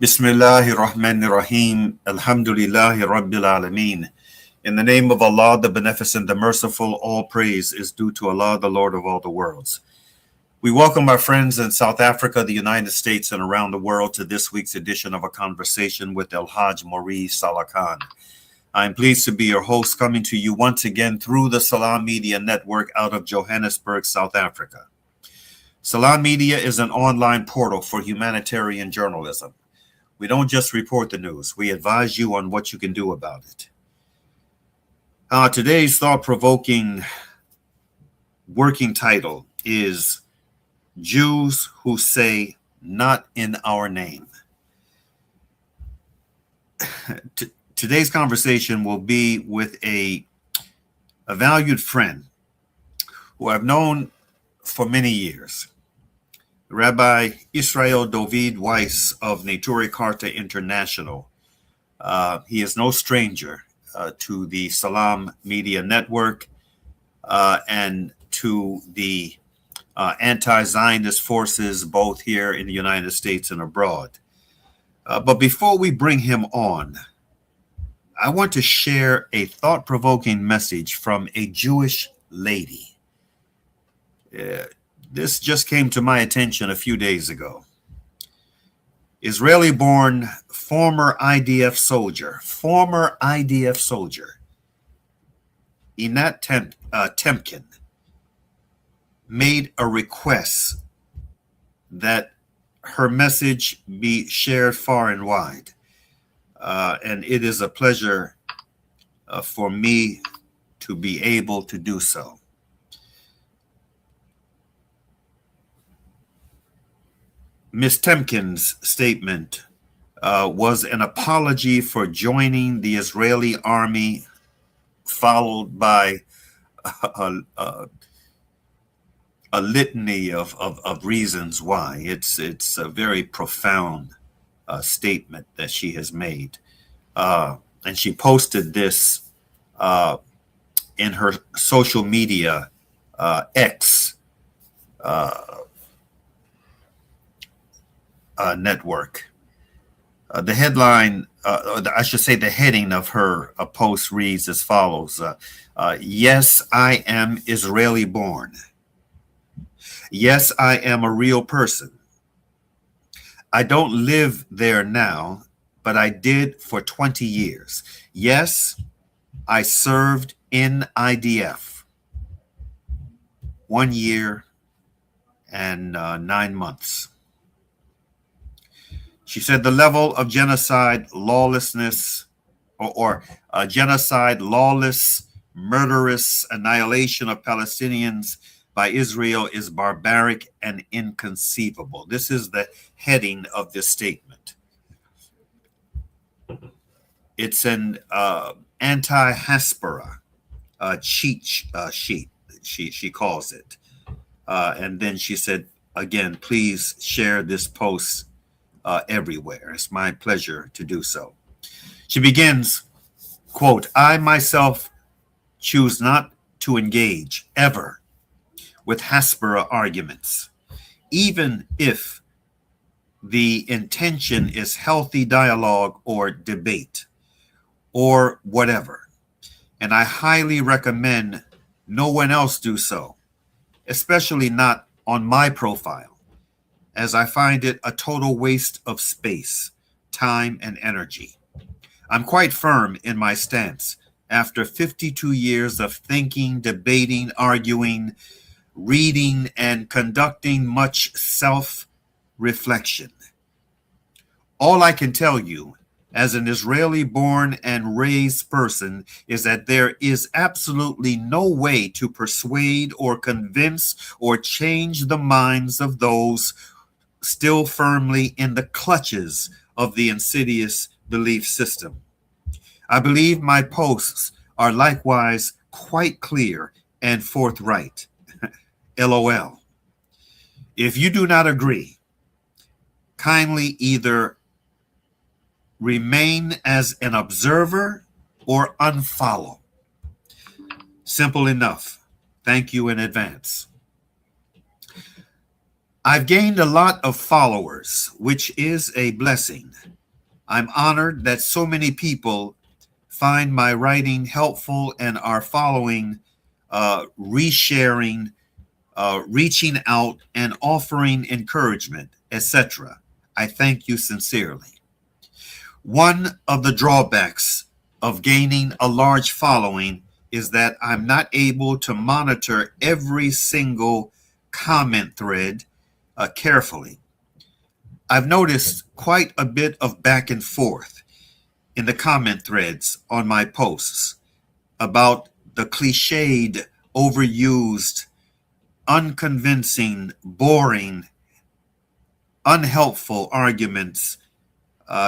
Bismillahir Rahmanir Rahim. Alhamdulillahi Rabbil Alameen. In the name of Allah, the Beneficent, the Merciful, all praise is due to Allah, the Lord of all the worlds. We welcome our friends in South Africa, the United States, and around the world to this week's edition of A Conversation with El-Hajj Mauri Saalakhan. I'm pleased to be your host, coming to you once again through the Salam Media Network out of Johannesburg, South Africa. Salam Media is an online portal for humanitarian journalism. We don't just report the news, we advise you on what you can do about it. Today's thought-provoking working title is Jews Who Say Not in Our Name. Today's conversation will be with a valued friend who I've known for many years. Rabbi Israel David Weiss of Neturei Karta International. He is no stranger to the Salam Media Network and to the anti-Zionist forces both here in the United States and abroad. But before we bring him on, I want to share a thought-provoking message from a Jewish lady. This just came to my attention a few days ago. Israeli-born former IDF soldier, Inat Temkin, made a request that her message be shared far and wide. And it is a pleasure for me to be able to do so. Ms. Temkin's statement was an apology for joining the Israeli army, followed by a litany of reasons why. It's a very profound statement that she has made. And she posted this in her social media X network. The headline, I should say the heading of her post reads as follows. Yes, I am Israeli born. Yes, I am a real person. I don't live there now, but I did for 20 years. Yes, I served in IDF 1 year and 9 months. She said the level of genocide, lawlessness, or genocide, lawless, murderous annihilation of Palestinians by Israel is barbaric and inconceivable. This is the heading of this statement. It's an anti-Haspera cheat sheet, she calls it. And then she said, again, please share this post everywhere. It's my pleasure to do so. She begins, quote, I myself choose not to engage ever with Haspera arguments, even if the intention is healthy dialogue or debate or whatever. And I highly recommend no one else do so, especially not on my profile, as I find it a total waste of space, time, and energy. I'm quite firm in my stance after 52 years of thinking, debating, arguing, reading, and conducting much self-reflection. All I can tell you, as an Israeli-born and raised person, is that there is absolutely no way to persuade or convince or change the minds of those still firmly in the clutches of the insidious belief system. I believe my posts are likewise quite clear and forthright. LOL. If you do not agree, kindly either remain as an observer or unfollow. Simple enough. Thank you in advance. I've gained a lot of followers, which is a blessing. I'm honored that so many people find my writing helpful and are following, resharing, reaching out, and offering encouragement, etc. I thank you sincerely. One of the drawbacks of gaining a large following is that I'm not able to monitor every single comment thread carefully. I've noticed quite a bit of back and forth in the comment threads on my posts about the cliched, overused, unconvincing, boring, unhelpful arguments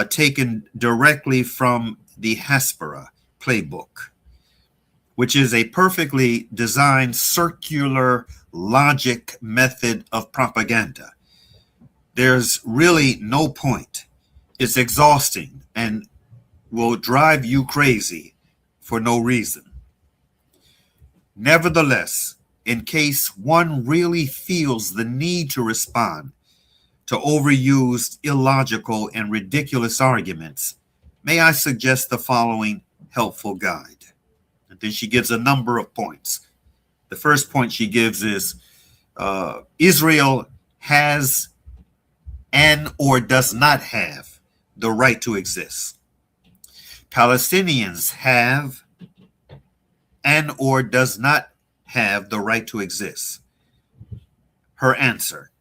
taken directly from the Haspera playbook, which is a perfectly designed circular logic method of propaganda. There's really no point. It's exhausting and will drive you crazy for no reason. Nevertheless, in case one really feels the need to respond to overused, illogical, and ridiculous arguments, may I suggest the following helpful guide? And then she gives a number of points. The first point she gives is Israel has and or does not have the right to exist. Palestinians have and or does not have the right to exist. Her answer: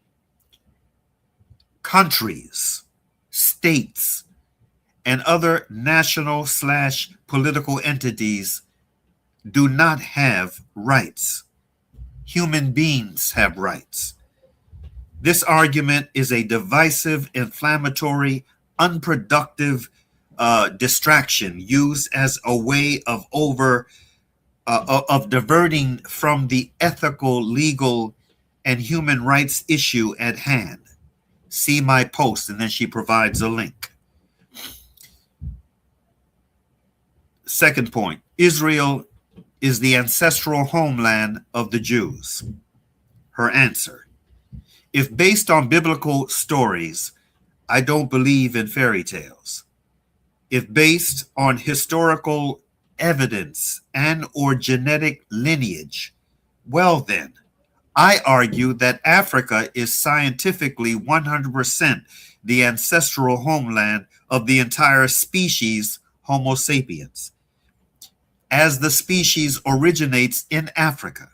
countries, states, and other national/political entities do not have rights. Human beings have rights. This argument is a divisive, inflammatory, unproductive distraction used as a way of diverting from the ethical, legal, and human rights issue at hand. See my post, and then she provides a link. Second point: Israel is the ancestral homeland of the Jews. Her answer: if based on biblical stories, I don't believe in fairy tales. If based on historical evidence and or genetic lineage, well then, I argue that Africa is scientifically 100% the ancestral homeland of the entire species Homo sapiens, as the species originates in Africa.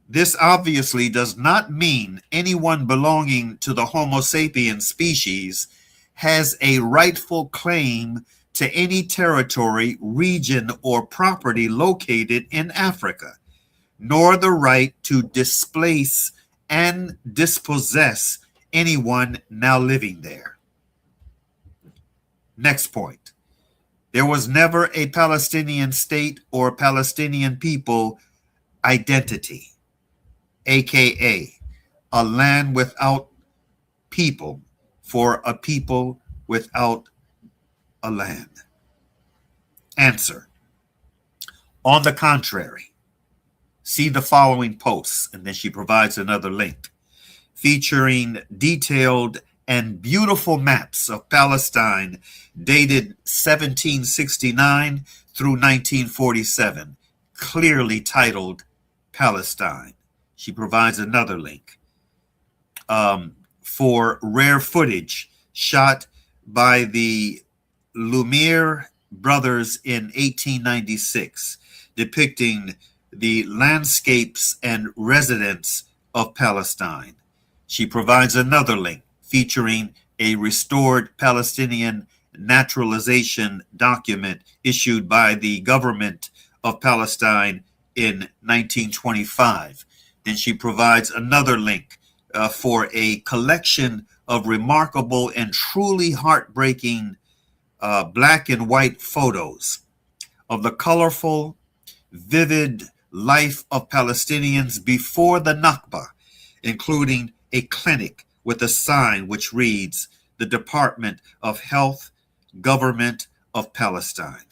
This obviously does not mean anyone belonging to the Homo sapiens species has a rightful claim to any territory, region, or property located in Africa, nor the right to displace and dispossess anyone now living there. Next point: there was never a Palestinian state or Palestinian people identity, aka a land without people for a people without a land. Answer: on the contrary, see the following posts, and then she provides another link featuring detailed and beautiful maps of Palestine dated 1769 through 1947, clearly titled Palestine. She provides another link for rare footage shot by the Lumiere brothers in 1896, depicting the landscapes and residents of Palestine. She provides another link featuring a restored Palestinian naturalization document issued by the government of Palestine in 1925. Then she provides another link for a collection of remarkable and truly heartbreaking black and white photos of the colorful, vivid life of Palestinians before the Nakba, including a clinic with a sign which reads, "The Department of Health, Government of Palestine."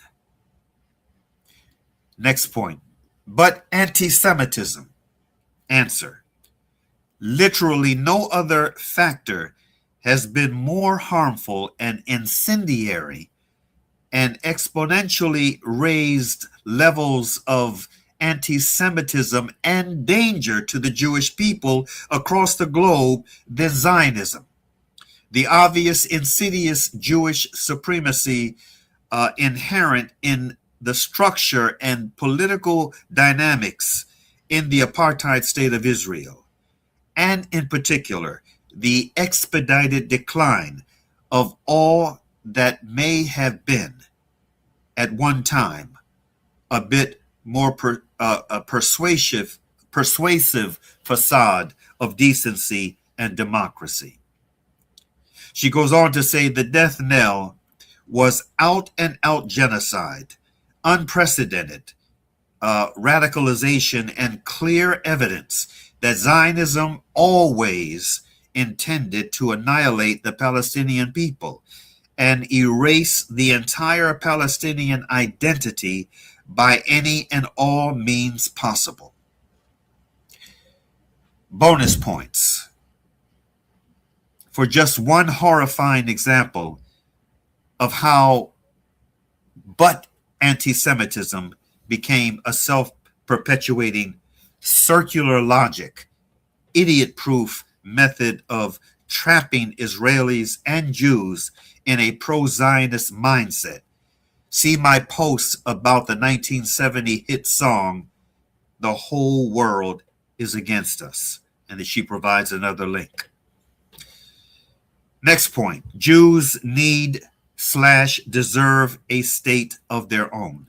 Next point: but anti-Semitism. Answer: Literally no other factor has been more harmful and incendiary and exponentially raised levels of anti Semitism and danger to the Jewish people across the globe than Zionism. The obvious, insidious Jewish supremacy inherent in the structure and political dynamics in the apartheid state of Israel, and in particular, the expedited decline of all that may have been at one time a bit more a persuasive facade of decency and democracy. She goes on to say the death knell was out and out genocide, unprecedented radicalization, and clear evidence that Zionism always intended to annihilate the Palestinian people and erase the entire Palestinian identity by any and all means possible. Bonus points. For just one horrifying example of how but anti-Semitism became a self-perpetuating circular logic, idiot-proof method of trapping Israelis and Jews in a pro-Zionist mindset. See my post about the 1970 hit song, The Whole World is Against Us. And then she provides another link. Next point, Jews need/deserve a state of their own.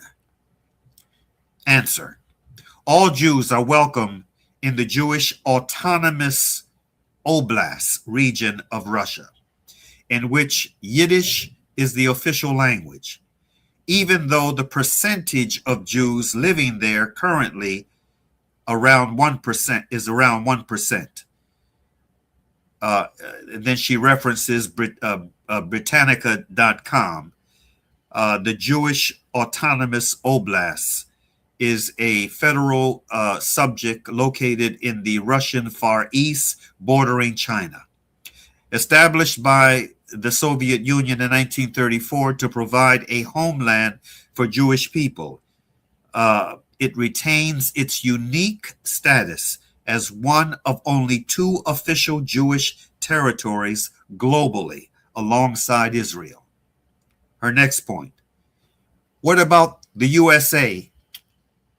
Answer, all Jews are welcome in the Jewish autonomous Oblast region of Russia, in which Yiddish is the official language, even though the percentage of Jews living there currently around 1% is around 1%. And then she references Britannica.com. The Jewish Autonomous Oblast is a federal subject located in the Russian Far East bordering China. Established by the Soviet Union in 1934 to provide a homeland for Jewish people, it retains its unique status as one of only 2 official Jewish territories globally alongside Israel. Her next point. What about the USA,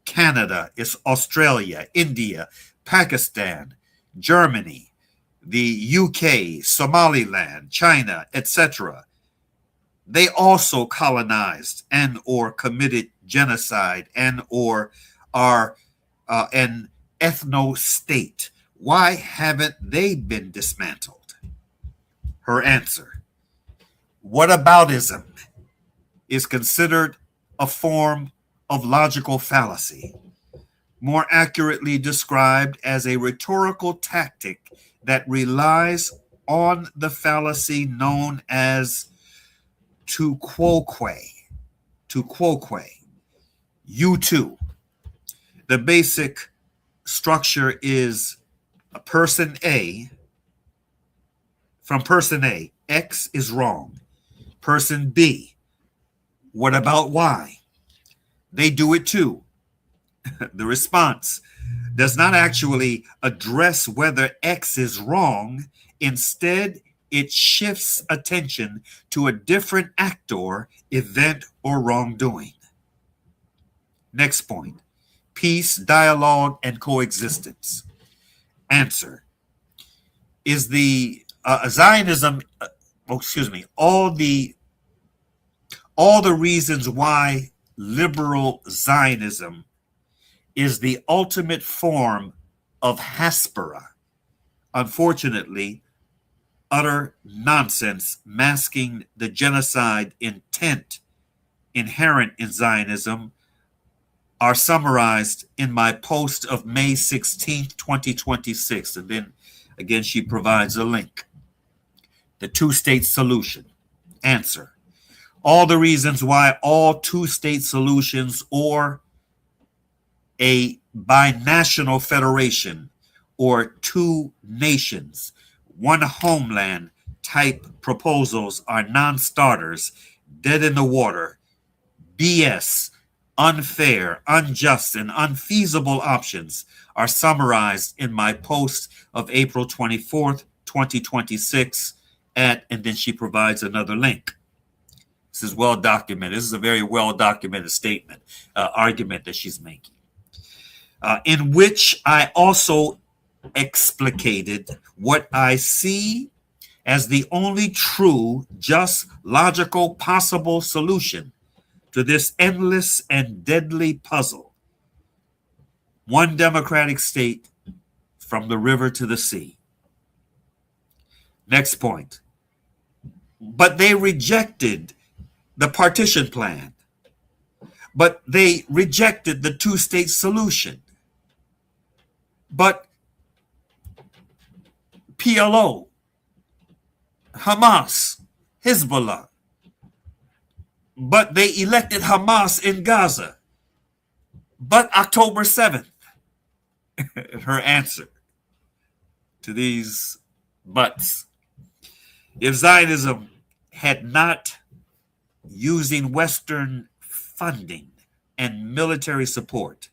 Canada, Australia, India, Pakistan, Germany, the UK, Somaliland, China, etc.? They also colonized and or committed genocide and or are an ethno-state. Why haven't they been dismantled? Her answer, whataboutism is considered a form of logical fallacy, more accurately described as a rhetorical tactic that relies on the fallacy known as tu quoque. You too. The basic structure is a person A. From person A, X is wrong. Person B, what about Y? They do it too. The response does not actually address whether X is wrong. Instead, it shifts attention to a different actor, event, or wrongdoing. Next point, peace, dialogue, and coexistence. Answer, is the Zionism, all the reasons why liberal Zionism is the ultimate form of Haspera. Unfortunately, utter nonsense masking the genocide intent inherent in Zionism are summarized in my post of May 16th, 2026. And then again, she provides a link. The two-state solution. Answer, all the reasons why all two-state solutions or a binational federation or two nations, one homeland type proposals are non-starters, dead in the water, BS, unfair, unjust, and unfeasible options are summarized in my post of April 24th, 2026 and then she provides another link. This is well documented. This is a very well documented statement, argument that she's making, in which I also explicated what I see as the only true, just, logical, possible solution to this endless and deadly puzzle. One democratic state from the river to the sea. Next point. But they rejected the partition plan. But they rejected the two-state solution. But PLO, Hamas, Hezbollah, but they elected Hamas in Gaza. But October 7th, her answer to these buts. If Zionism had not, using Western funding and military support,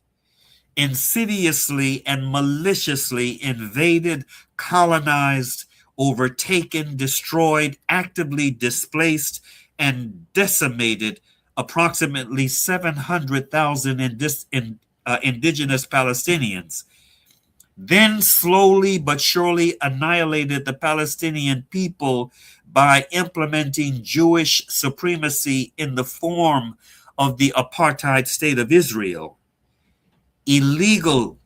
insidiously and maliciously invaded, colonized, overtaken, destroyed, actively displaced, and decimated approximately 700,000 indigenous Palestinians, then slowly but surely annihilated the Palestinian people by implementing Jewish supremacy in the form of the apartheid state of Israel, illegal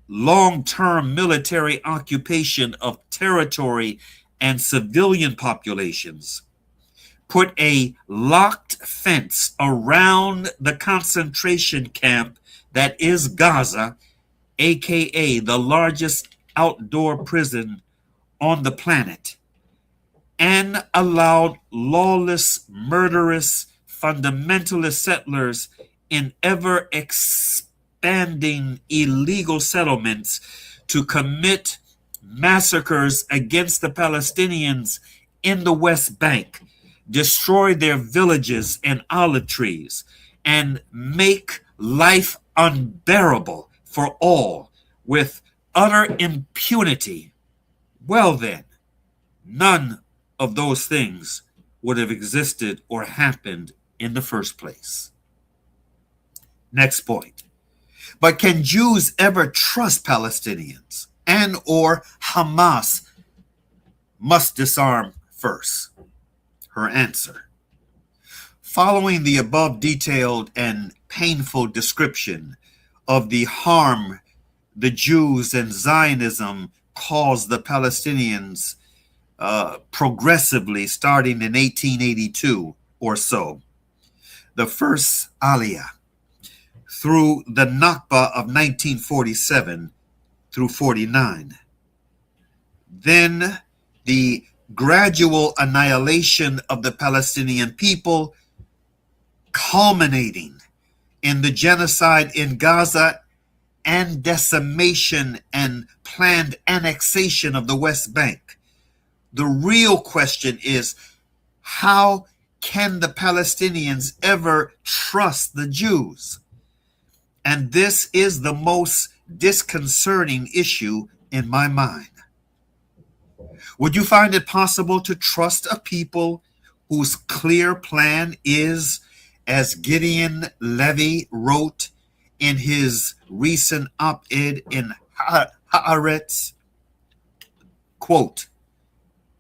long-term military occupation of territory and civilian populations, put a locked fence around the concentration camp that is Gaza, aka the largest outdoor prison on the planet, and allowed lawless, murderous, fundamentalist settlers in ever expanding illegal settlements to commit massacres against the Palestinians in the West Bank, destroy their villages and olive trees, and make life unbearable for all with utter impunity. Well then, none of those things would have existed or happened in the first place. Next point. But can Jews ever trust Palestinians and or Hamas must disarm first? Her answer. Following the above detailed and painful description of the harm the Jews and Zionism caused the Palestinians progressively starting in 1882 or so, the first Aliyah, through the Nakba of 1947 through 49, then the gradual annihilation of the Palestinian people, culminating in the genocide in Gaza and decimation and planned annexation of the West Bank. The real question is, how can the Palestinians ever trust the Jews? And this is the most disconcerting issue in my mind. Would you find it possible to trust a people whose clear plan is, as Gideon Levy wrote in his recent op-ed in Haaretz, quote,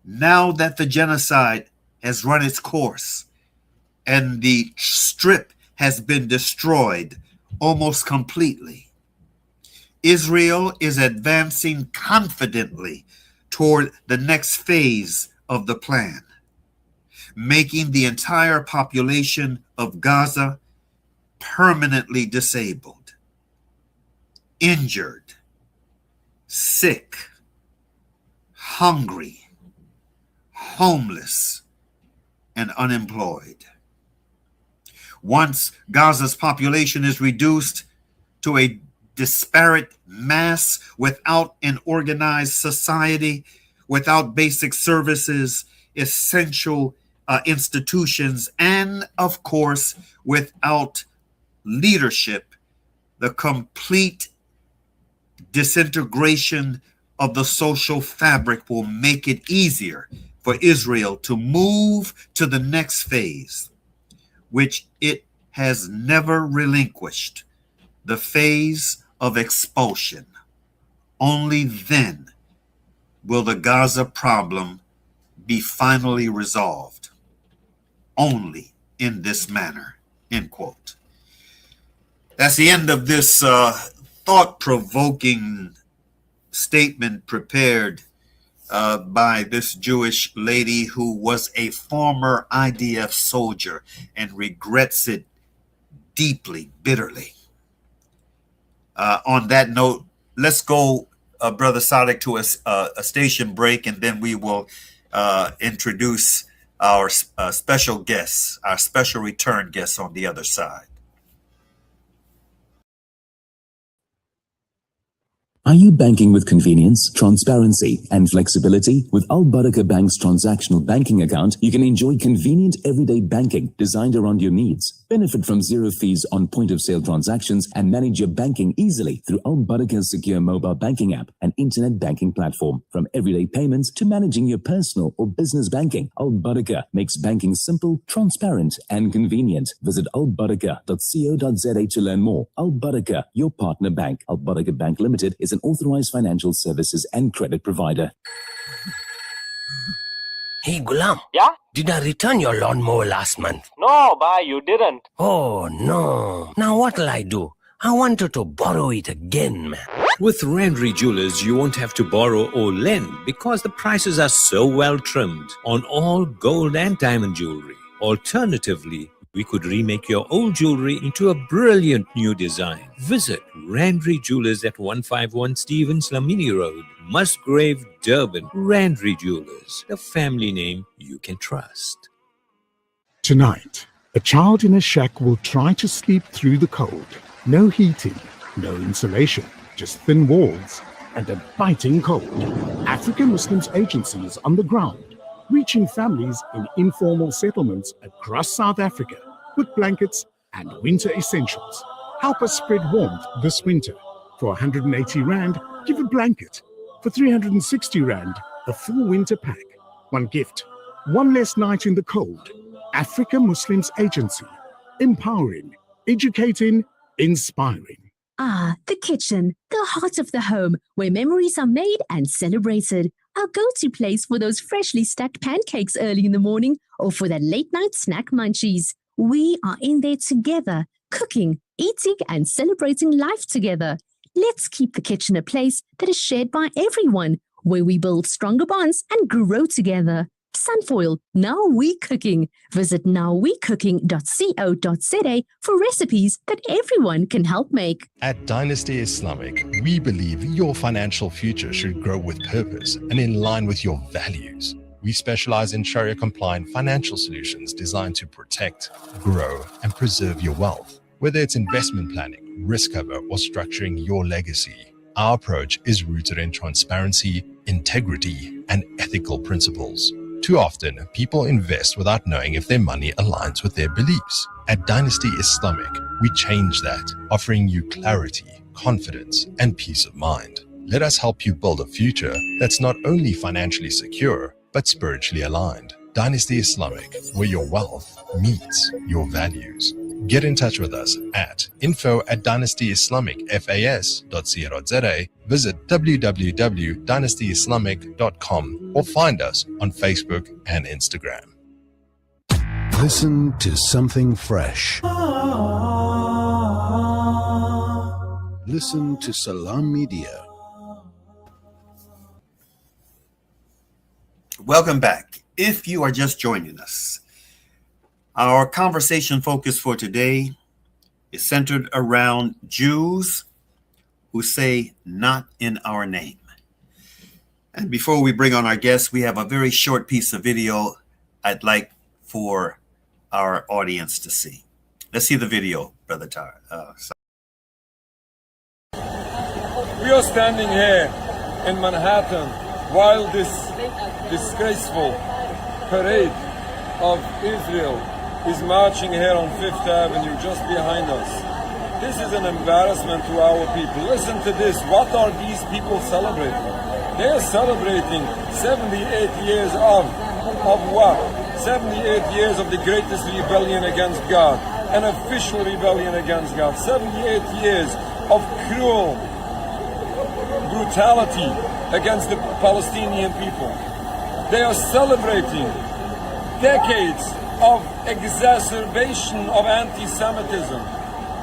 now that the genocide has run its course and the strip has been destroyed almost completely, Israel is advancing confidently toward the next phase of the plan, making the entire population of Gaza permanently disabled, injured, sick, hungry, homeless, and unemployed. Once Gaza's population is reduced to a disparate mass, without an organized society, without basic services, essential institutions, and of course, without leadership, the complete disintegration of the social fabric will make it easier for Israel to move to the next phase, which it has never relinquished, the phase of expulsion. Only then will the Gaza problem be finally resolved. Only in this manner, end quote. That's the end of this thought-provoking statement prepared by this Jewish lady who was a former IDF soldier and regrets it deeply, bitterly. On that note, let's go, Brother Sadek, to a station break, and then we will introduce our special guests, our special return guests on the other side. Are you banking with convenience, transparency, and flexibility? With Al Barakah Bank's transactional banking account, you can enjoy convenient everyday banking designed around your needs. Benefit from zero fees on point-of-sale transactions and manage your banking easily through Al Barakah's secure mobile banking app and internet banking platform. From everyday payments to managing your personal or business banking, Al Barakah makes banking simple, transparent, and convenient. Visit albarakah.co.za to learn more. Al Barakah, your partner bank. Al Barakah Bank Limited is an authorized financial services and credit provider. Hey, Gulam. Yeah? Did I return your lawnmower last month? No, bhai, you didn't. Oh, no. Now what'll I do? I wanted to borrow it again, man. With Randry Jewelers, you won't have to borrow or lend because the prices are so well trimmed on all gold and diamond jewelry. Alternatively, we could remake your old jewelry into a brilliant new design. Visit Randry Jewelers at 151 Stevens Lamini Road, Musgrave, Durban. Randry Jewelers, the family name you can trust. Tonight, a child in a shack will try to sleep through the cold. No heating, no insulation, just thin walls and a biting cold. African Muslims Agency is on the ground, reaching families in informal settlements across South Africa with blankets and winter essentials. Help us spread warmth this winter. For 180 Rand, give a blanket. For 360 Rand, a full winter pack. One gift, one less night in the cold. Africa Muslims Agency. Empowering, educating, inspiring. Ah, the kitchen, the heart of the home, where memories are made and celebrated. Our go-to place for those freshly stacked pancakes early in the morning or for that late-night snack munchies. We are in there together, cooking, eating, and celebrating life together. Let's keep the kitchen a place that is shared by everyone, where we build stronger bonds and grow together. Sunfoil, Now We Cooking. Visit nowwecooking.co.za for recipes that everyone can help make. At Dynasty Islamic, we believe your financial future should grow with purpose and in line with your values. We specialize in Sharia-compliant financial solutions designed to protect, grow, and preserve your wealth. Whether it's investment planning, risk cover, or structuring your legacy, our approach is rooted in transparency, integrity, and ethical principles. Too often, people invest without knowing if their money aligns with their beliefs. At Dynasty Islamic, we change that, offering you clarity, confidence, and peace of mind. Let us help you build a future that's not only financially secure, but spiritually aligned. Dynasty Islamic, where your wealth meets your values. Get in touch with us at info@dynastyislamicfas.co.za, visit www.dynastyislamic.com, or find us on Facebook and Instagram. Listen to something fresh. Listen to Salam Media. Welcome back. If you are just joining us, our conversation focus for today is centered around Jews who say, "Not in our name." And before we bring on our guests, we have a very short piece of video I'd like for our audience to see. Let's see the video, Brother Tar. We are standing here in Manhattan while this disgraceful parade of Israel is marching here on Fifth Avenue just behind us. This is an embarrassment to our people. Listen to this. What are these people celebrating? They are celebrating 78 years of what? 78 years of the greatest rebellion against God, an official rebellion against God. 78 years of cruel brutality against the Palestinian people. They are celebrating decades of exacerbation of anti-Semitism.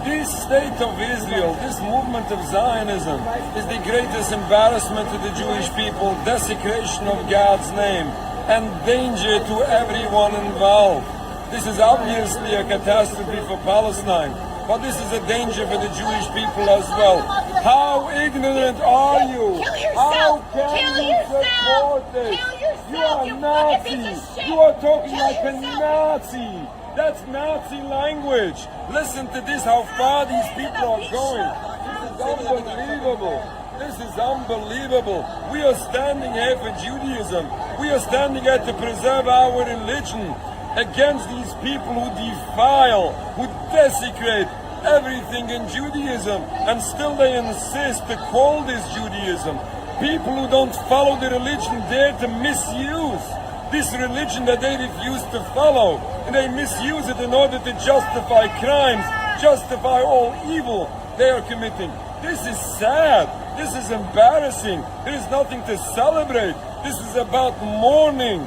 This state of Israel, this movement of Zionism, is the greatest embarrassment to the Jewish people, desecration of God's name, and danger to everyone involved. This is obviously a catastrophe for Palestine, but this is a danger for the Jewish people as well. How ignorant are you? How can you support this? You are Nazi. You are talking like a Nazi. That's Nazi language. Listen to this, how far these people are going. This is unbelievable. This is unbelievable. We are standing here for Judaism. We are standing here to preserve our religion against these people who defile, who desecrate everything in Judaism, and still they insist to call this Judaism. People who don't follow the religion dare to misuse this religion that they refuse to follow, and they misuse it in order to justify crimes, justify all evil they are committing. This is sad. This is embarrassing. There is nothing to celebrate. This is about mourning.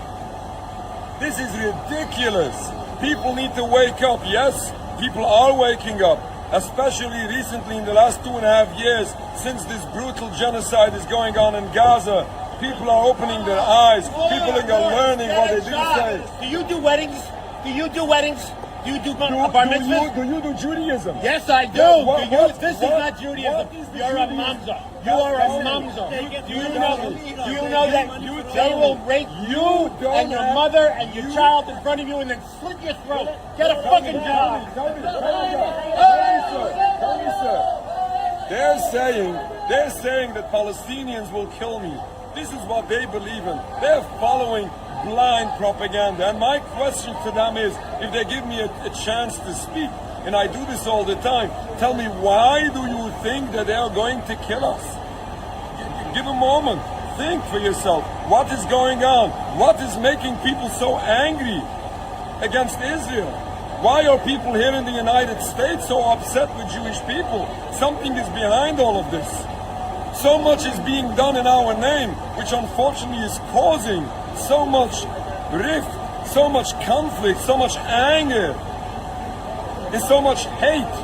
This is ridiculous. People need to wake up. Yes, people are waking up, especially recently in the last 2.5 years since this brutal genocide is going on in Gaza. People are opening their eyes. People are learning what they didn't say. Do you do weddings? Do you do weddings? Do you do bar mitzvahs? Do you do Judaism? Yes, I do. This is not Judaism. You're a mamzer. You are a mamzer. Do you know that they will rape you and your mother and your child in front of you and then slit your throat? Get a fucking job. Tell me, sir. They're saying that Palestinians will kill me. This is what they believe in. They're following blind propaganda. And my question to them is, if they give me a chance to speak, and I do this all the time, tell me, why do you think that they are going to kill us? Give a moment. Think for yourself. What is going on? What is making people so angry against Israel? Why are people here in the United States so upset with Jewish people? Something is behind all of this. So much is being done in our name, which unfortunately is causing so much rift, so much conflict, so much anger, and so much hate.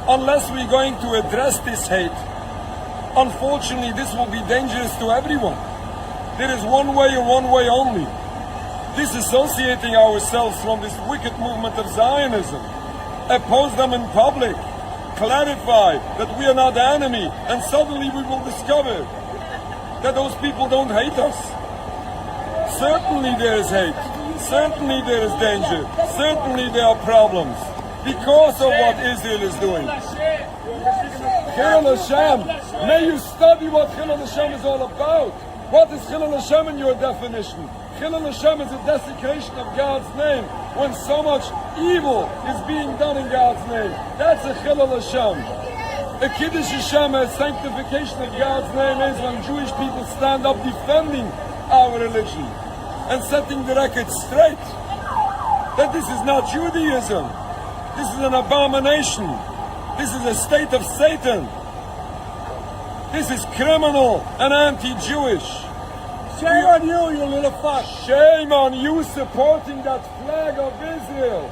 Unless we're going to address this hate, unfortunately this will be dangerous to everyone. There is one way and one way only. Disassociating ourselves from this wicked movement of Zionism. Oppose them in public. Clarify that we are not the enemy, and suddenly we will discover that those people don't hate us. Certainly there is hate. Certainly there is danger. Certainly there are problems because of what Israel is doing. Chilul Hashem. May you study what Chilul Hashem is all about. What is Chilul Hashem in your definition? Chilul Hashem is a desecration of God's name. When so much evil is being done in God's name, that's a Chilul Hashem. A Kiddush Hashem, a sanctification of God's name, is when Jewish people stand up defending our religion and setting the record straight that this is not Judaism. This is an abomination. This is a state of Satan. This is criminal and anti-Jewish. Shame on you, you little fuck. Shame on you supporting that flag of Israel.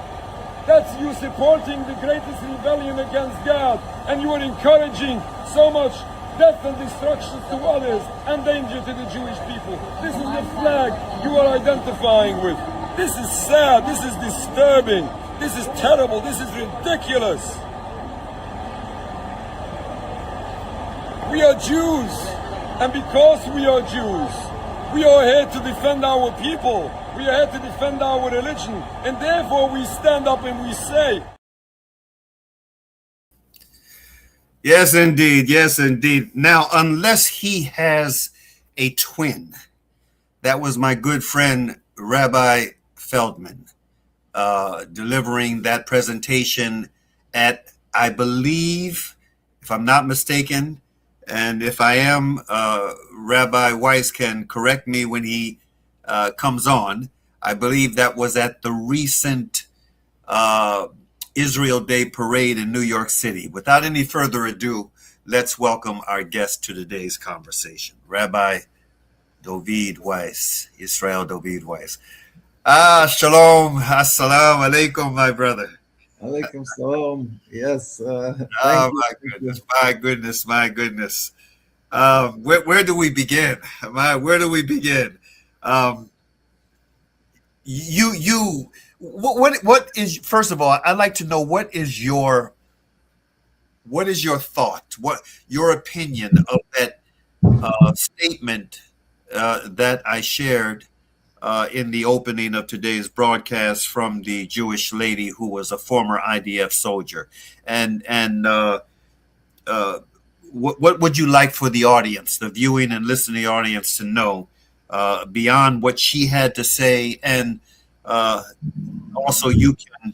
That's you supporting the greatest rebellion against God. And you are encouraging so much death and destruction to others and danger to the Jewish people. This is the flag you are identifying with. This is sad. This is disturbing. This is terrible. This is ridiculous. We are Jews. And because we are Jews, we are here to defend our people. We are here to defend our religion. And therefore we stand up and we say. Yes, indeed. Yes, indeed. Now, unless he has a twin, that was my good friend Rabbi Feldman delivering that presentation at, I believe, if I'm not mistaken, and if I am, Rabbi Weiss can correct me when he comes on. I believe that was at the recent uh, Israel Day parade in New York City. Without any further ado, let's welcome our guest to today's conversation, Rabbi David Weiss, Israel David Weiss. Shalom, assalamu alaikum, my brother. Alaikum salam. Yes. Oh, my goodness, my goodness, my goodness. Where do we begin? Where do we begin? Um, what is, first of all, I'd like to know what is your thought, what your opinion of that statement that I shared in the opening of today's broadcast from the Jewish lady who was a former IDF soldier, and what would you like for the audience, the viewing and listening audience, to know beyond what she had to say, and also you can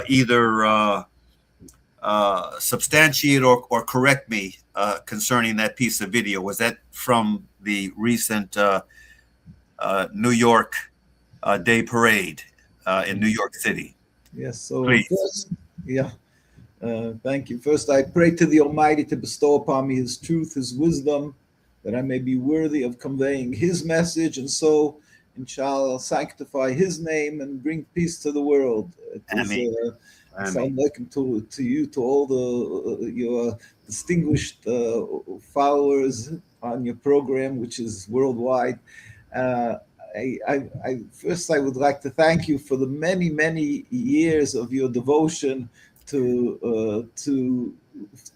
either substantiate or correct me concerning that piece of video. Was that from the recent New York Day Parade in New York City? Yes. So please. First, thank you. First, I pray to the Almighty to bestow upon me His truth, His wisdom, that I may be worthy of conveying His message, and so, inshallah, sanctify His name and bring peace to the world. Sound like to you, to all your distinguished followers on your program, which is worldwide. I would like to thank you for the many years of your devotion to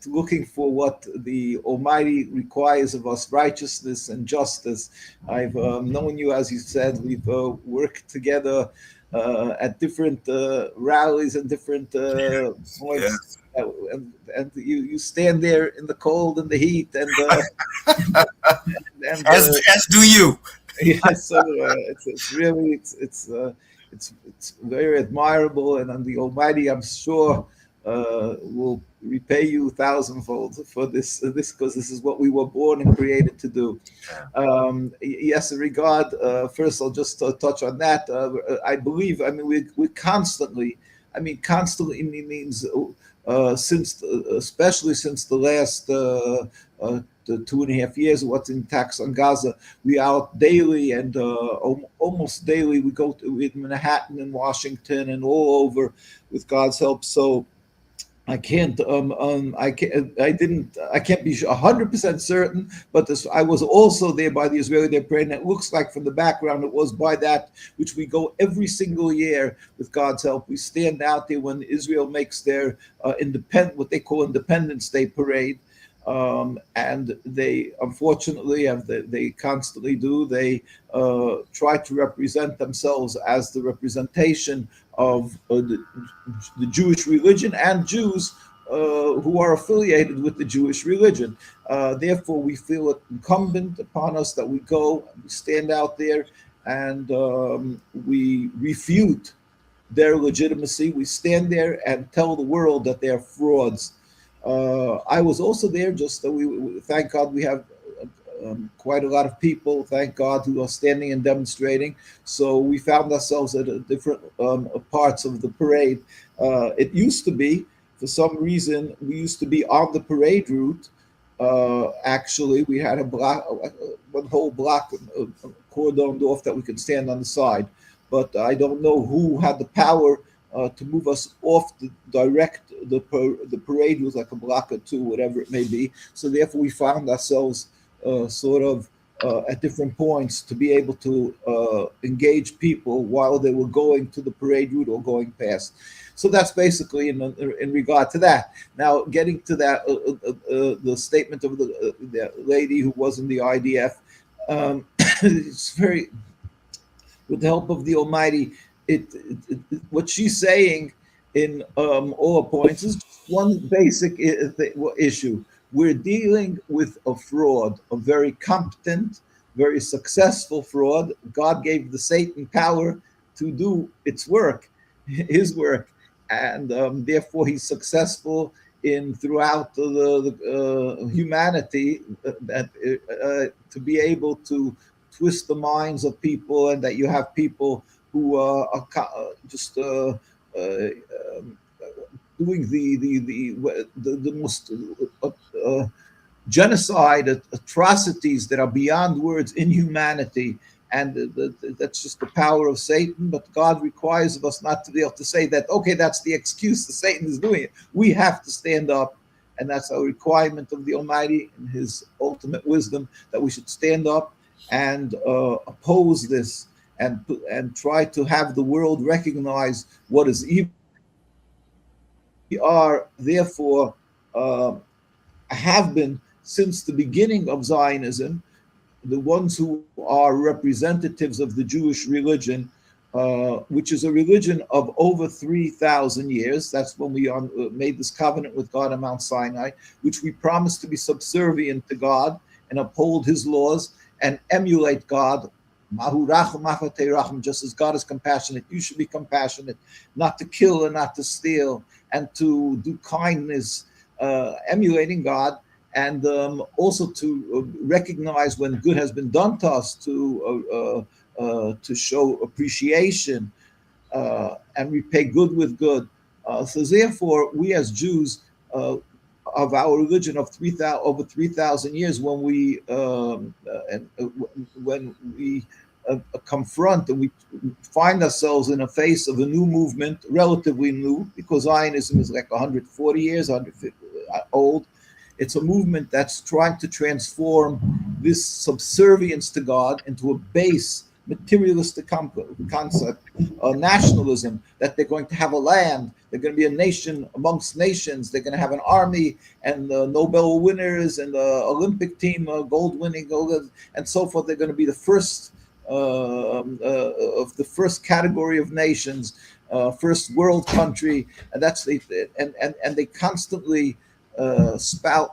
looking for what the Almighty requires of us, righteousness and justice. I've known you, as you said. We've worked together at different rallies and different points. Yes. And you stand there in the cold and the heat, and as do you. Yeah, so it's really very admirable, and the Almighty, I'm sure, will repay you thousandfold for this because this is what we were born and created to do. Yes, in regard, first I'll just touch on that. I believe, we constantly, constantly means especially since the last the 2.5 years of what's in attacks on Gaza, we out daily and almost daily we go to Manhattan and Washington and all over with God's help. So I can't be 100% certain, but I was also there by the Israeli Day Parade, and it looks like from the background it was by that which we go every single year with God's help. We stand out there when Israel makes their what they call Independence Day Parade. And they unfortunately they constantly do. They try to represent themselves as the representation of the Jewish religion and Jews who are affiliated with the Jewish religion. Therefore, we feel it incumbent upon us that we go, we stand out there, and we refute their legitimacy. We stand there and tell the world that they are frauds. I was also there. Just we thank God we have quite a lot of people, thank God, who are standing and demonstrating. So we found ourselves at different parts of the parade. It used to be, for some reason, we used to be on the parade route. Actually, we had one whole block cordoned off that we could stand on the side. But I don't know who had the power to move us off the parade was like a block or two, whatever it may be. So therefore, we found ourselves at different points to be able to engage people while they were going to the parade route or going past. So that's basically in regard to that. Now, getting to that, the statement of the lady who was in the IDF, it's very, with the help of the Almighty, what she's saying in all points. Is one basic issue. We're dealing with a fraud, a very competent, very successful fraud. God gave the Satan power to do its work, his work, and therefore he's successful in throughout the humanity to be able to twist the minds of people, and that you have people who are just doing the most genocide atrocities that are beyond words, inhumanity, and that's just the power of Satan. But God requires of us not to be able to say that, okay, that's the excuse that Satan is doing it. We have to stand up, and that's a requirement of the Almighty in his ultimate wisdom, that we should stand up and oppose this, and try to have the world recognize what is evil. We are therefore have been since the beginning of Zionism, the ones who are representatives of the Jewish religion, which is a religion of over 3,000 years. That's when we made this covenant with God on Mount Sinai, which we promised to be subservient to God and uphold his laws and emulate God. Just as God is compassionate, you should be compassionate, not to kill and not to steal, and to do kindness, emulating God, and also to recognize when good has been done to us, to show appreciation and repay good with good. So therefore, we as Jews of our religion of over 3,000 years, when we confront and we find ourselves in the face of a new movement, relatively new, because Zionism is like 140 years, 150 old. It's a movement that's trying to transform this subservience to God into a base materialistic concept, nationalism, that they're going to have a land, they're going to be a nation amongst nations, they're going to have an army and Nobel winners and the Olympic team, gold winning, and so forth. They're going to be the first of the first category of nations, first world country, and that's and they constantly espouse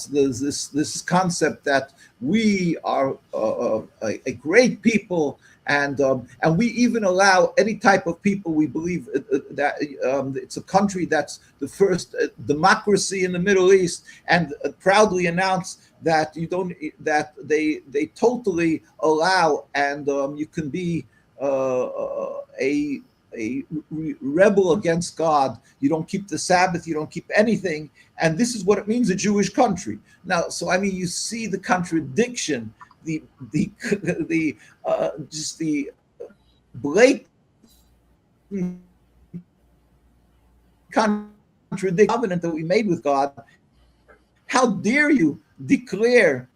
this concept that we are a great people, and we even allow any type of people. We believe that it's a country that's the first democracy in the Middle East, and proudly announce that they totally allow, and you can be a rebel against God. You don't keep the Sabbath, you don't keep anything, and this is what it means, a Jewish country. Now, so I mean, you see the contradiction, the just the blatant contradiction covenant that we made with God. How dare you declare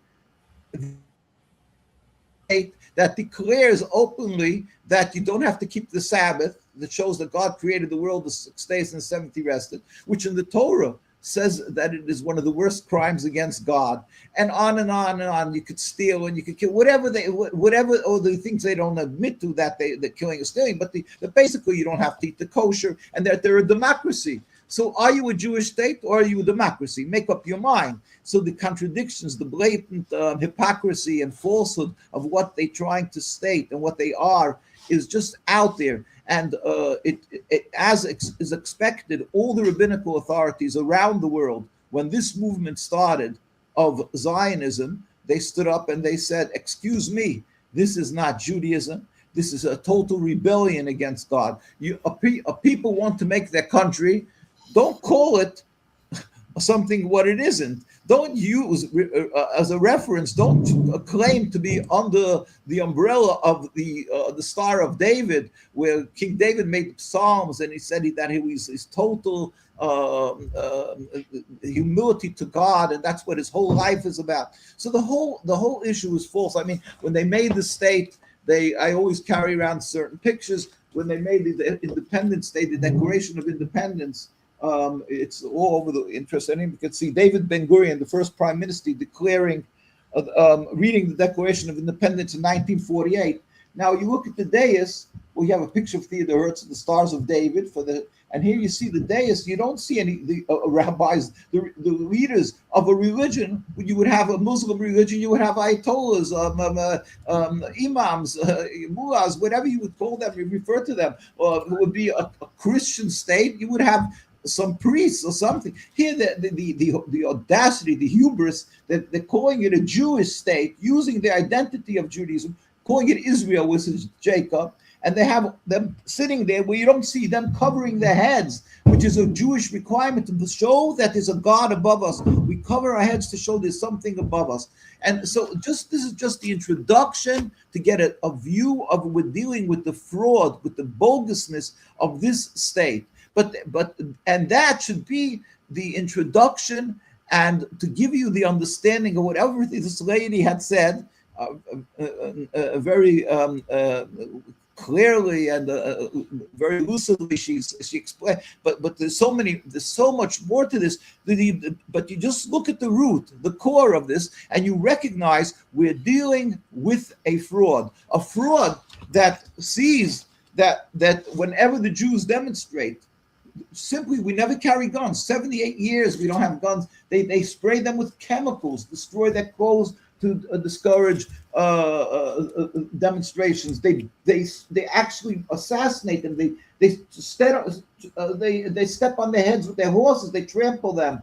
that declares openly that you don't have to keep the Sabbath, that shows that God created the world the 6 days and the seventh he rested, which in the Torah says that it is one of the worst crimes against God, and on and on and on. You could steal and you could kill, whatever or the things they don't admit to that they're killing or stealing, but basically you don't have to eat the kosher, and that they're a democracy. So are you a Jewish state or are you a democracy? Make up your mind. So the contradictions, the blatant hypocrisy and falsehood of what they're trying to state and what they are is just out there. And as is expected, all the rabbinical authorities around the world, when this movement started of Zionism, they stood up and they said, excuse me, this is not Judaism. This is a total rebellion against God. A people want to make their country. Don't call it something what it isn't. Don't use as a reference. Don't claim to be under the umbrella of the Star of David, where King David made psalms, and he said that he was his total humility to God, and that's what his whole life is about. So the whole issue is false. I mean, when they made the state, I always carry around certain pictures. When they made the Independence Day, the Declaration of Independence. It's all over the interest. Anyone can see David Ben-Gurion, the first prime minister, declaring, reading the Declaration of Independence in 1948, Now you look at the dais. Well, you have a picture of Theodore Herzl, the Stars of David, and here you see the dais. You don't see any rabbis, the leaders of a religion. You would have a Muslim religion. You would have ayatollahs, imams, mullahs, whatever you would call them, you refer to them. It would be a Christian state. You would have some priests or something. Here, the audacity, the hubris that they're calling it a Jewish state, using the identity of Judaism, calling it Israel, which is Jacob, and they have them sitting there where you don't see them covering their heads, which is a Jewish requirement to show that there's a God above us. We cover our heads to show there's something above us. And so this is just the introduction to get a view of we're dealing with the fraud, with the bogusness of this state. But that should be the introduction, and to give you the understanding of whatever this lady had said, very clearly and very lucidly she explained. But there's so much more to this. But you just look at the root, the core of this, and you recognize we're dealing with a fraud that sees that whenever the Jews demonstrate, simply, we never carry guns. 78 years we don't have guns. They spray them with chemicals, destroy their clothes to discourage demonstrations. They actually assassinate them. They step on their heads with their horses. They trample them.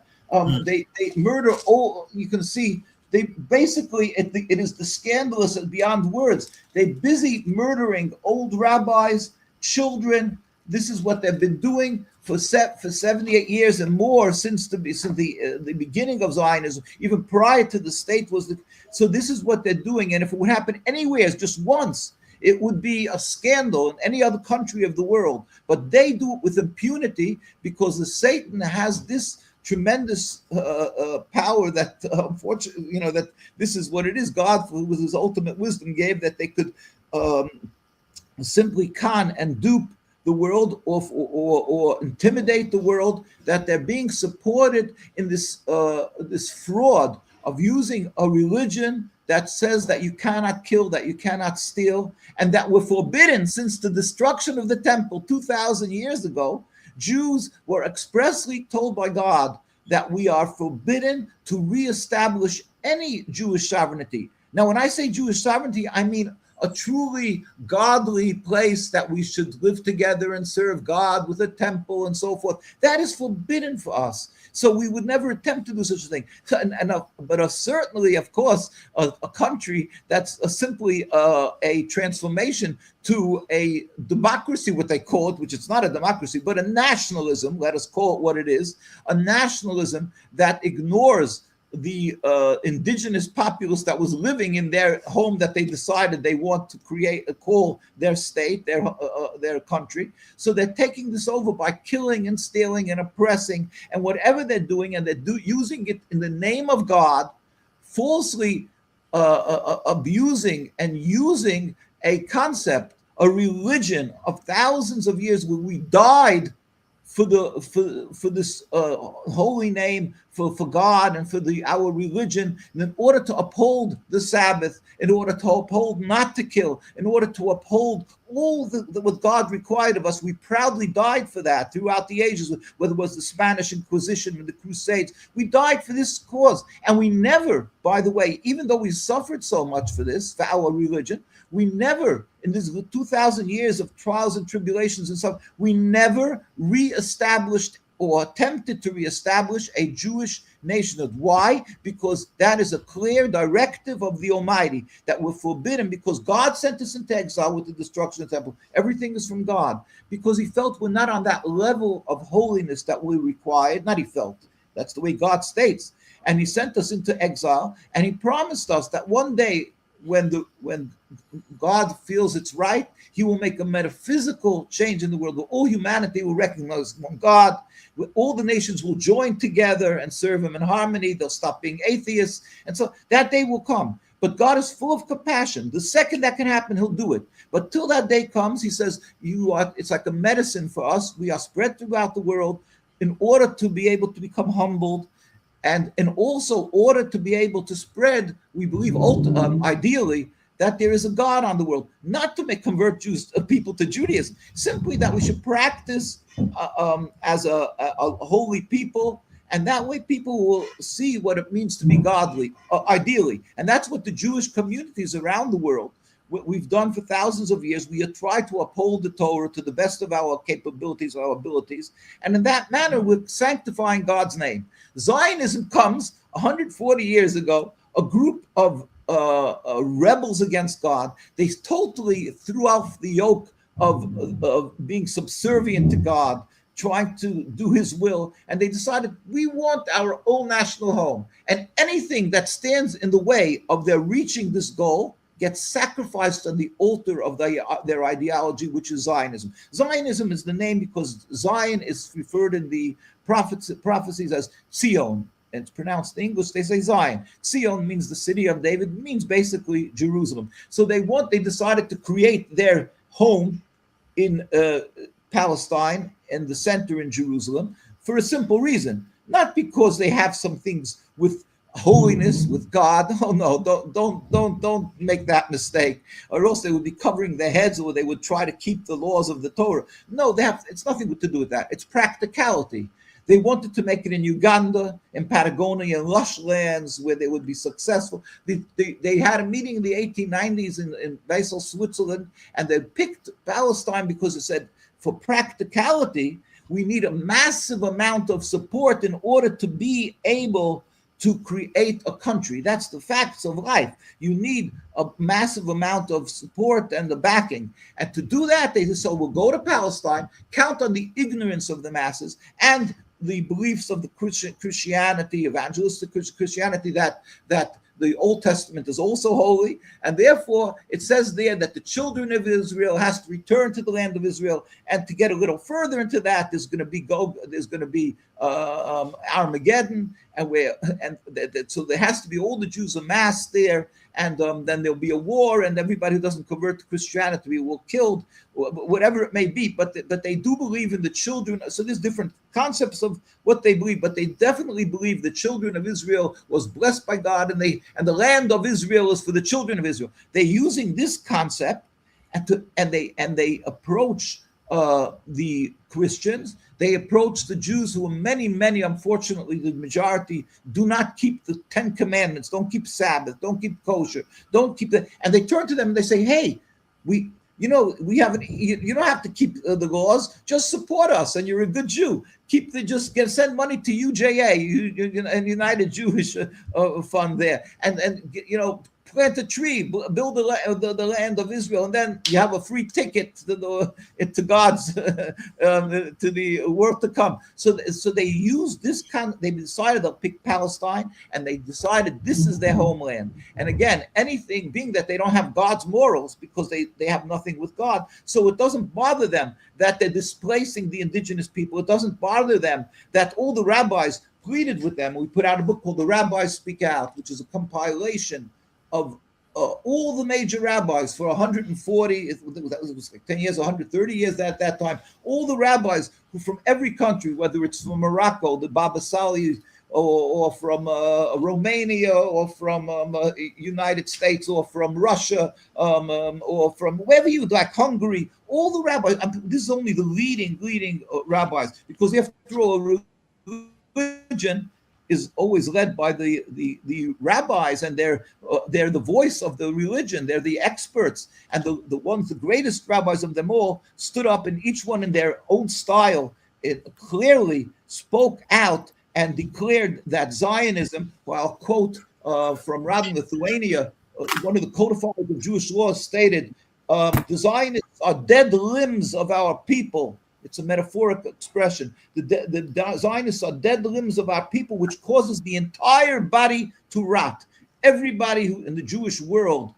They murder all. You can see. They basically, it is the scandalous and beyond words. They're busy murdering old rabbis, children. This is what they've been doing for 78 years and more since the beginning of Zionism, even prior to the state was. So this is what they're doing, and if it would happen anywhere, just once, it would be a scandal in any other country of the world. But they do it with impunity because the Satan has this tremendous power that, unfortunately, that this is what it is. God, with His ultimate wisdom, gave that they could simply con and dupe the world or intimidate the world, that they're being supported in this fraud of using a religion that says that you cannot kill, that you cannot steal, and that were forbidden since the destruction of the temple 2,000 years ago. Jews were expressly told by God that we are forbidden to reestablish any Jewish sovereignty. Now, when I say Jewish sovereignty, I mean a truly godly place that we should live together and serve God with a temple and so forth. That is forbidden for us. So we would never attempt to do such a thing. But certainly, of course, a country that's simply a transformation to a democracy, what they call it, which it's not a democracy, but a nationalism, let us call it what it is, a nationalism that ignores the indigenous populace that was living in their home that they decided they want to call their state, their country. So they're taking this over by killing and stealing and oppressing and whatever they're doing, and they're using it in the name of God, falsely abusing and using a concept, a religion of thousands of years where we died for this holy name, for God and for our religion, and in order to uphold the Sabbath, in order to uphold not to kill, in order to uphold all what God required of us. We proudly died for that throughout the ages, whether it was the Spanish Inquisition or the Crusades. We died for this cause, and we never, by the way, even though we suffered so much for this, for our religion, we never, in this 2,000 years of trials and tribulations and stuff, we never reestablished or attempted to reestablish a Jewish nationhood. Why? Because that is a clear directive of the Almighty that we're forbidden, because God sent us into exile with the destruction of the temple. Everything is from God, because He felt we're not on that level of holiness that we required. Not He felt, that's the way God states. And He sent us into exile, and He promised us that one day, when God feels it's right, He will make a metaphysical change in the world where all humanity will recognize one God, where all the nations will join together and serve Him in harmony. They'll stop being atheists. And so that day will come. But God is full of compassion. The second that can happen, He'll do it. But till that day comes, He says, it's like a medicine for us. We are spread throughout the world in order to be able to become humbled, and in also order to be able to spread, we believe, ideally, that there is a God on the world, not to convert Jews people to Judaism, simply that we should practice as a holy people, and that way people will see what it means to be godly, ideally. And that's what the Jewish communities around the world, what we've done for thousands of years. We have tried to uphold the Torah to the best of our capabilities, our abilities, and in that manner we're sanctifying God's name. Zionism comes 140 years ago, a group of rebels against God. They totally threw off the yoke of being subservient to God, trying to do his will, and they decided, we want our own national home, and anything that stands in the way of their reaching this goal gets sacrificed on the altar of their ideology, which is Zionism. Zionism is the name because Zion is referred in the prophecies as Zion. And it's pronounced in English, they say Zion. Zion means the city of David, means basically Jerusalem. So they decided to create their home in Palestine and the center in Jerusalem for a simple reason. Not because they have some things with holiness, with God. Oh no, don't make that mistake, or else they would be covering their heads, or they would try to keep the laws of the Torah. No, it's nothing to do with that. It's practicality. They wanted to make it in Uganda, in Patagonia, in lush lands where they would be successful. They had a meeting in the 1890s in Basel, Switzerland, and they picked Palestine because it said, for practicality, we need a massive amount of support in order to be able to create a country. That's the facts of life. You need a massive amount of support and the backing. And to do that, they said, so we'll go to Palestine, count on the ignorance of the masses and the beliefs of the Christianity, evangelistic Christianity, that the Old Testament is also holy, and therefore it says there that the children of Israel has to return to the land of Israel. And to get a little further into that, there's going to be Armageddon, so there has to be all the Jews amassed there, and then there'll be a war, and everybody who doesn't convert to Christianity will be killed, whatever it may be. But they do believe in the children. So there's different concepts of what they believe, but they definitely believe the children of Israel was blessed by God, and the land of Israel is for the children of Israel. They're using this concept, and they approach the Christians. They approach the Jews, who are many, unfortunately, the majority do not keep the 10 Commandments, don't keep Sabbath, don't keep kosher, don't keep that. And they turn to them and they say, hey, you don't have to keep the laws, just support us and you're a good Jew. Send money to UJA, and United Jewish Fund there, and plant a tree, build the land of Israel, and then you have a free ticket to God's to the world to come. So they use this they decided they'll pick Palestine, and they decided this is their homeland. And again, anything being that they don't have God's morals because they have nothing with God, so it doesn't bother them that they're displacing the indigenous people. It doesn't bother them that all the rabbis pleaded with them. We put out a book called The Rabbis Speak Out, which is a compilation of all the major rabbis for 140, it was like 10 years, 130 years at that time, all the rabbis who from every country, whether it's from Morocco, the Baba Sali, or from Romania, or from United States, or from Russia, or from wherever you like, Hungary, all the rabbis. This is only the leading rabbis, because after all, religion is always led by the rabbis, and they're the voice of the religion. They're the experts, and the greatest rabbis of them all stood up, and each one in their own style, it clearly spoke out and declared that Zionism, well, I'll quote from Rabbi Lithuania, one of the codifiers of Jewish law, stated, the Zionists are dead limbs of our people. It's a metaphoric expression. The Zionists are dead limbs of our people, which causes the entire body to rot. Everybody who in the Jewish world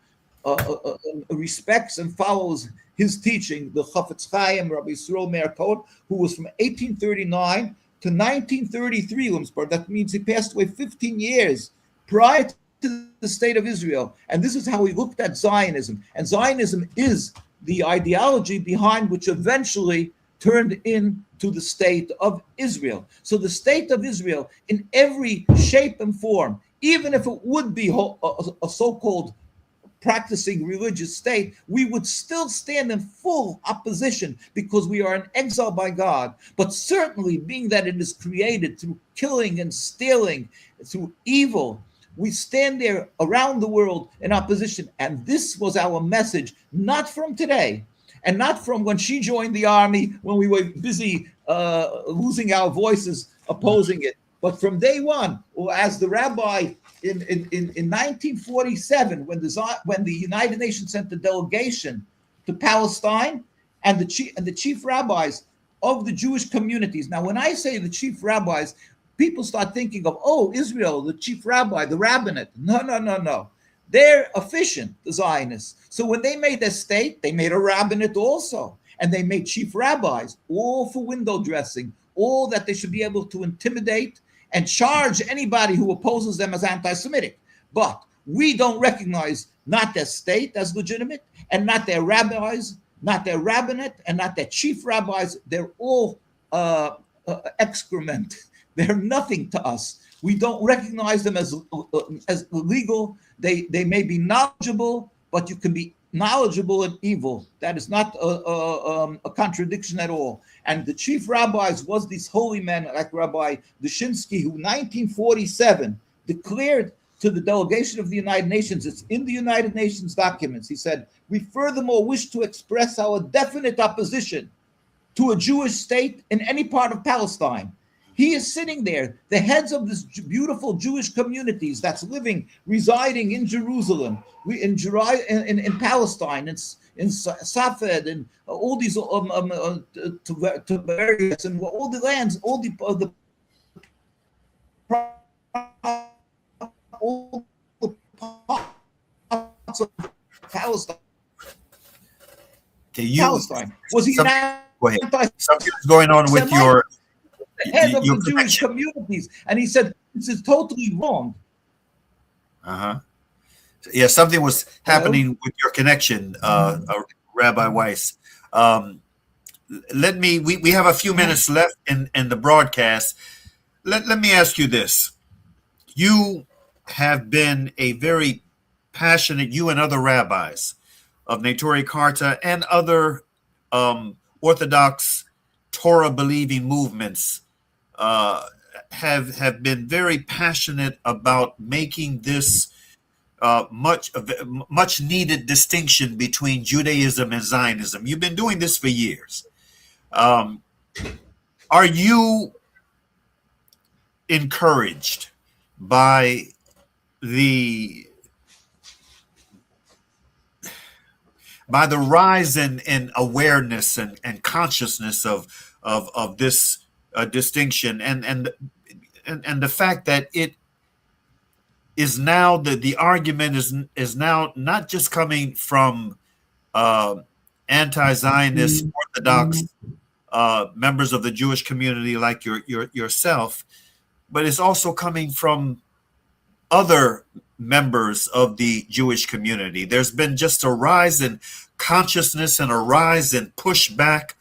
respects and follows his teaching, the Chafetz Chaim, Rabbi Yisrael Meir Cohen, who was from 1839 to 1933, that means he passed away 15 years prior to the state of Israel. And this is how he looked at Zionism. And Zionism is the ideology behind which eventually turned into the state of Israel. So the state of Israel, in every shape and form, even if it would be a so-called practicing religious state, we would still stand in full opposition because we are in exile by God. But certainly, being that it is created through killing and stealing, through evil, we stand there around the world in opposition. And this was our message, not from today, and not from when she joined the army, when we were busy losing our voices opposing it, but from day one, or as the rabbi in 1947, when the United Nations sent the delegation to Palestine, and the chief rabbis of the Jewish communities. Now, when I say the chief rabbis, people start thinking of, oh, Israel, the chief rabbi, the rabbinate. No. They're efficient, the Zionists. So when they made their state, they made a rabbinate also. And they made chief rabbis, all for window dressing, all that they should be able to intimidate and charge anybody who opposes them as anti-Semitic. But we don't recognize not their state as legitimate, and not their rabbis, not their rabbinate, and not their chief rabbis. They're all excrement. They're nothing to us. We don't recognize them as legal. They may be knowledgeable, but you can be knowledgeable and evil. That is not a contradiction at all. And the chief rabbis was these holy men like Rabbi Dushinsky, who 1947 declared to the delegation of the United Nations, it's in the United Nations documents, he said, we furthermore wish to express our definite opposition to a Jewish state in any part of Palestine. He is sitting there, the heads of this beautiful Jewish communities that's residing in Jerusalem, in Palestine, in Safed, and all these Tiberias, and all the lands, all the parts of Palestine. Palestine. Was he something's going on with your head of the Jewish communities, and he said this is totally wrong. Yeah, something was happening with your connection, Rabbi Weiss. We have a few minutes left in the broadcast. Let me ask you this. You have been a very passionate, you and other rabbis of Neturei Karta and other Orthodox Torah-believing movements have been very passionate about making this much needed distinction between Judaism and Zionism. You've been doing this for years. Are you encouraged by the rise in awareness and consciousness of this distinction and the fact that it is now the argument is now not just coming from anti-Zionist Orthodox members of the Jewish community like yourself, but it's also coming from other members of the Jewish community. There's been just a rise in consciousness and a rise in pushback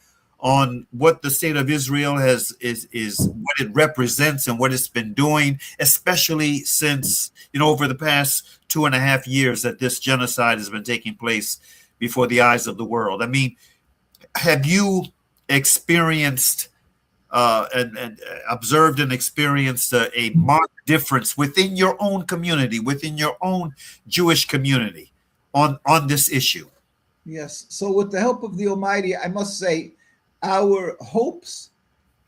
on what the state of Israel is what it represents and what it's been doing, especially since, over the past 2.5 years that this genocide has been taking place before the eyes of the world. I mean, have you experienced and observed and experienced a marked difference within your own community, within your own Jewish community on this issue? Yes. So with the help of the Almighty, I must say our hopes,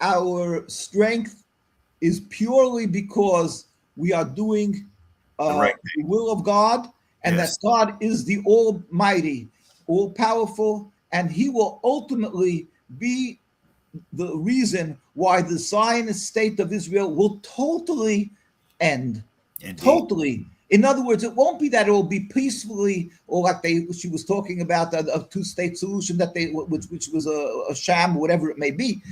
our strength is purely because we are doing the will of God, and that God is the Almighty, all-powerful, and he will ultimately be the reason why the Zionist state of Israel will totally end. Indeed. Totally. In other words, it won't be that it will be peacefully, or like she was talking about a two-state solution which was a sham, whatever it may be.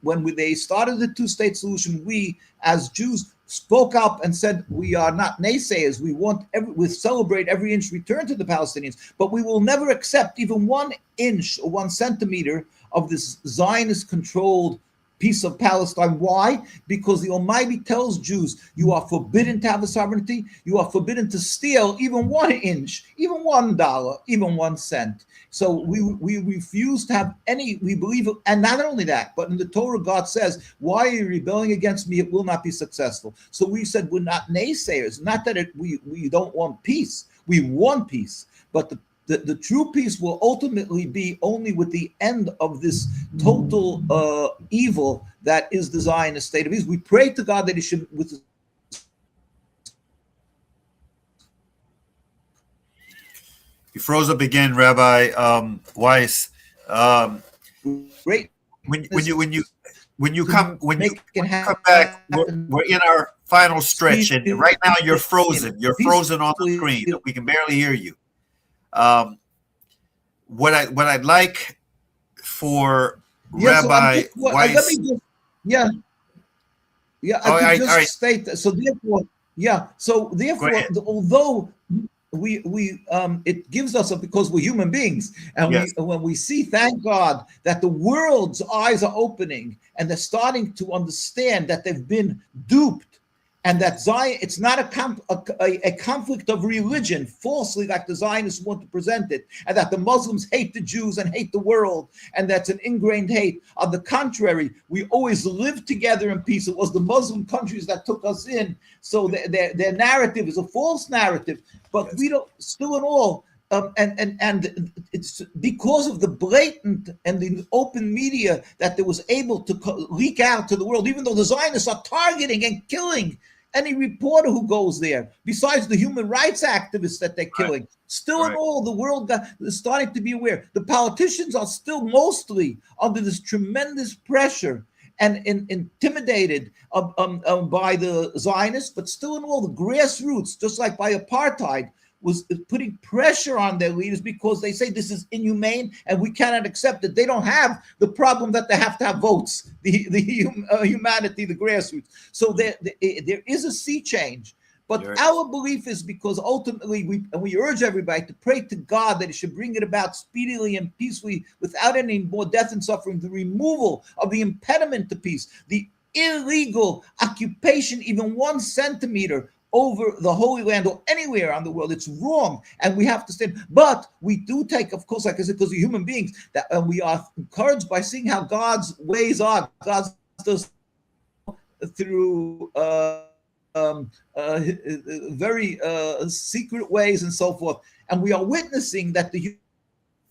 When they started the two-state solution, we as Jews spoke up and said we are not naysayers. We celebrate every inch return to the Palestinians, but we will never accept even 1 inch or 1 centimeter of this Zionist-controlled peace of Palestine. Why? Because the Almighty tells Jews, you are forbidden to have a sovereignty. You are forbidden to steal even 1 inch, even $1, even 1 cent. So we refuse to have any, we believe, and not only that, but in the Torah, God says, why are you rebelling against me? It will not be successful. So we said we're not naysayers, not that we don't want peace. We want peace, but the true peace will ultimately be only with the end of this total evil that is the Zionist state of Israel. We pray to God that He should, with You froze up again, Rabbi Weiss. Great. When you come back, we're in our final stretch, and right now you're frozen. You're frozen on the screen. We can barely hear you. What I'd like for Rabbi Weiss. I could just state that. So therefore, although we it gives us because we're human beings, and when we see, thank God, that the world's eyes are opening and they're starting to understand that they've been duped, and that Zion, it's not a conflict of religion, falsely like the Zionists want to present it, and that the Muslims hate the Jews and hate the world, and that's an ingrained hate. On the contrary, we always lived together in peace. It was the Muslim countries that took us in. So their narrative is a false narrative, but we don't, still in all, and it's because of the blatant and the open media that there was able to leak out to the world, even though the Zionists are targeting and killing any reporter who goes there, besides the human rights activists that they're killing. Still in all, the world is starting to be aware. The politicians are still mostly under this tremendous pressure and intimidated by the Zionists, but still in all, the grassroots, just like by apartheid, was putting pressure on their leaders because they say this is inhumane and we cannot accept it. They don't have the problem that they have to have votes, the humanity, the grassroots. So there is a sea change. But our belief is, because ultimately we urge everybody to pray to God that He should bring it about speedily and peacefully without any more death and suffering, the removal of the impediment to peace, the illegal occupation, even 1 centimeter over the Holy Land or anywhere on the world. It's wrong, and we have to stand. But we do take, of course, like I said, because we're human beings, that and we are encouraged by seeing how God's ways are. God does through very secret ways and so forth, and we are witnessing that the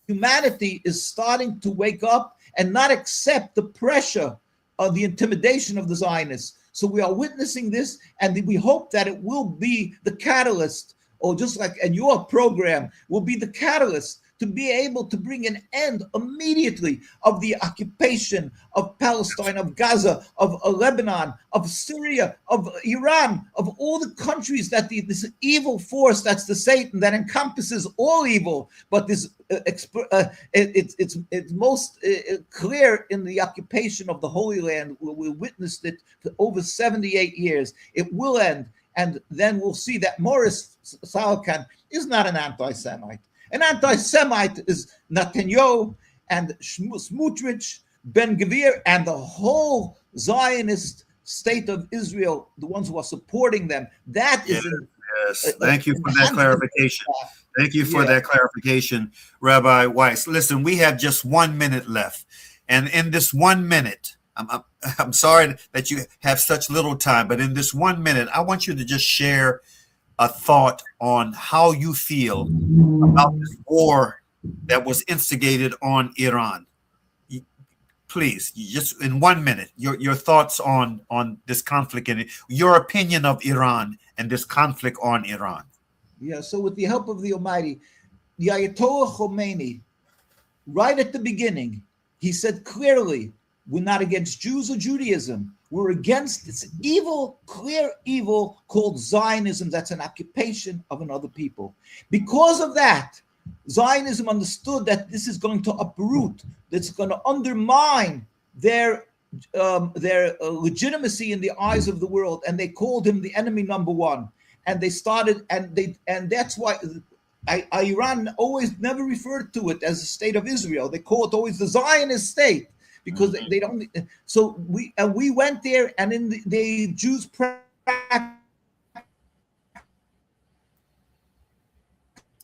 humanity is starting to wake up and not accept the pressure of the intimidation of the Zionists. So we are witnessing this, and we hope that it will be the catalyst, or just like in your program, will be the catalyst to be able to bring an end immediately of the occupation of Palestine, of Gaza, of Lebanon, of Syria, of Iran, of all the countries that this evil force, that's the Satan, that encompasses all evil, but this it's most clear in the occupation of the Holy Land, where we witnessed it for over 78 years. It will end, and then we'll see that Mauri Saalakhan is not an anti-Semite. An anti-Semite is Netanyahu and Smotrich, Ben Gvir, and the whole Zionist state of Israel, the ones who are supporting them. That is yes. Thank you for that clarification. Thank you for that clarification, Rabbi Weiss. Listen, we have just 1 minute left, and in this 1 minute, I'm sorry that you have such little time, but in this 1 minute, I want you to just share a thought on how you feel about this war that was instigated on Iran. Please, just in 1 minute, your thoughts on this conflict and your opinion of Iran and this conflict on Iran. Yeah, so with the help of the Almighty, the Ayatollah Khomeini, right at the beginning, he said clearly, we're not against Jews or Judaism. We're against this evil, clear evil called Zionism. That's an occupation of another people. Because of that, Zionism understood that this is going to uproot, that's going to undermine their legitimacy in the eyes of the world, and they called him the enemy number one. And they started, and that's why Iran always never referred to it as the state of Israel. They call it always the Zionist state, because they don't. So we went there, and in the Jews practice.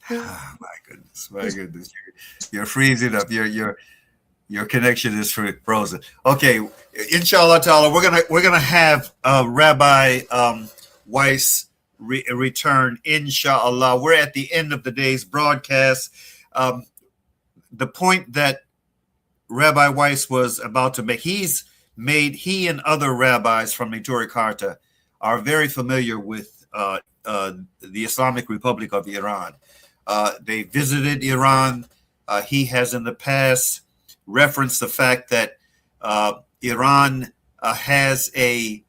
Oh, my goodness, you're freezing up. Your connection is frozen. Okay, inshallah ta'ala, we're gonna have Rabbi Weiss return, inshallah. We're at the end of the day's broadcast. The point that Rabbi Weiss was about to make, he and other rabbis from Neturei Karta are very familiar with the Islamic Republic of Iran. They visited Iran. He has in the past referenced the fact that Iran has a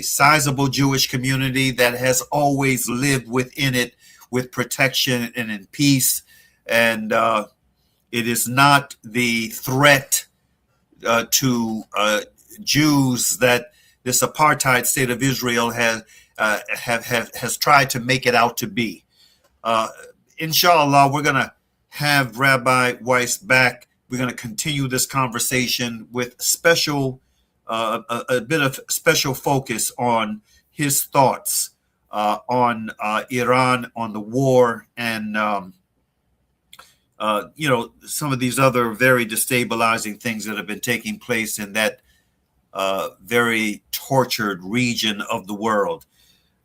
sizable Jewish community that has always lived within it with protection and in peace. And it is not the threat to Jews that this apartheid state of Israel has tried to make it out to be. Inshallah, we're going to have Rabbi Weiss back. We're going to continue this conversation with a bit of special focus on his thoughts on Iran, on the war, and some of these other very destabilizing things that have been taking place in that very tortured region of the world.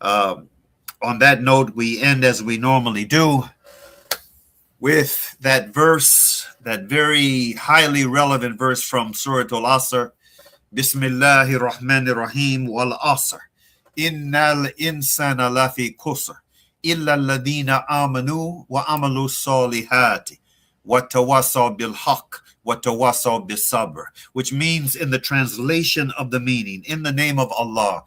On that note, we end as we normally do with that verse, that very highly relevant verse from Surah Al-Asr. Bismillahir Rahmanir Rahim wal Asr. Innal insana lafi kusr. Illa alladhina amanu wa amalu salihati. Wa tawasaw bil haqq wa tawasaw bis sabr. Which means, in the translation of the meaning, in the name of Allah,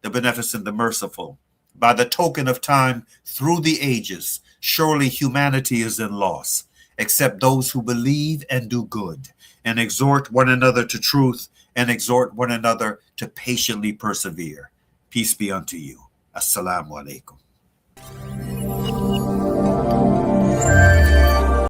the Beneficent, the Merciful, by the token of time through the ages, surely humanity is in loss, except those who believe and do good, and exhort one another to truth, and exhort one another to patiently persevere. Peace be unto you. Assalamu alaikum.